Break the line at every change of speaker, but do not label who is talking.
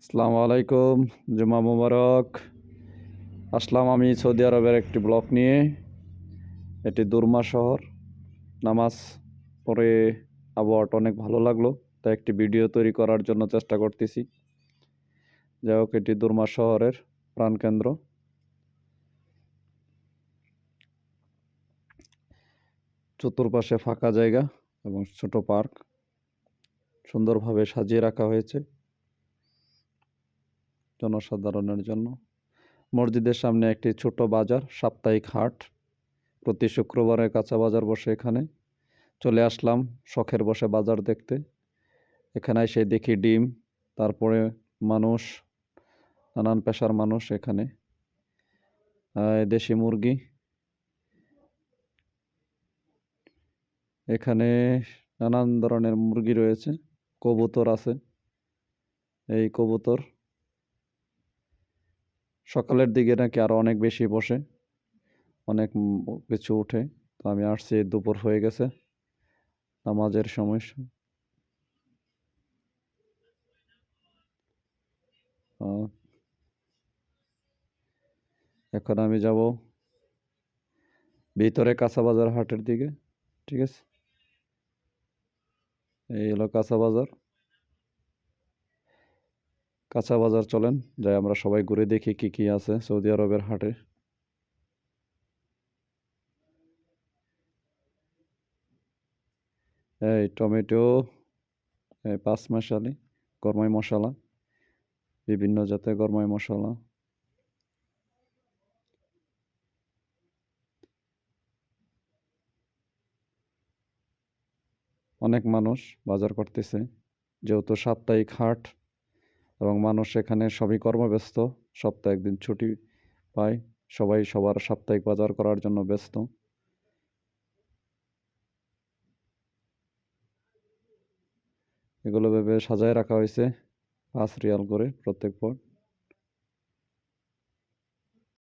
আসসালামু আলাইকুম। জুমা মুবারক। আসলাম আমি সৌদি আরবের একটি ব্লক নিয়ে। এটি দুরমা শহর। নামাজ পড়ে আবহাওয়াটা অনেক ভালো লাগলো, তাই একটি ভিডিও তৈরি করার জন্য চেষ্টা করতেছি। যাই হোক, এটি দুরমা শহরের প্রাণকেন্দ্র। চতুর্পাশে ফাঁকা জায়গা এবং ছোট পার্ক সুন্দরভাবে সাজিয়ে রাখা হয়েছে জনসাধারণের জন্য। মসজিদের সামনে একটি ছোট বাজার, সাপ্তাহিক হাট। প্রতি শুক্রবারে কাঁচা বাজার বসে এখানে। চলে আসলাম শখের বসে বাজার দেখতে। এখানে এসে দেখি ডিম, তারপরে মানুষ, নানান পেশার মানুষ এখানে। দেশি মুরগি এখানে, নানান ধরনের মুরগি রয়েছে। কবুতর আছে। এই কবুতর সকালের দিকে নাকি আরো অনেক বেশি বসে, অনেক কিছু উঠে। তো আমি আসছি, দুপুর হয়ে গেছে, নামাজের সময়। এখন আমি যাব ভিতরে কাঁচা বাজার হাটের দিকে। ঠিক আছে, এই হলো কাঁচা বাজার। কাঁচা বাজার চলেন যাই, আমরা সবাই ঘুরে দেখি কি কি আছে সৌদি আরবের হাটে। এই টমেটো, এই পাঁচমিশালি গরমাই মশলা, বিভিন্ন জাতের গরমাই মশলা। অনেক মানুষ বাজার করতেছে, যেহেতু সাপ্তাহিক হাট এবং মানুষ এখানে সবই কর্মব্যস্ত। সপ্তাহে একদিন ছুটি পায়, সবাই সবার সাপ্তাহিক বাজার করার জন্য ব্যস্ত। এগুলো ভেবে সাজায় রাখা হয়েছে, 5 রিয়াল করে প্রত্যেক পর।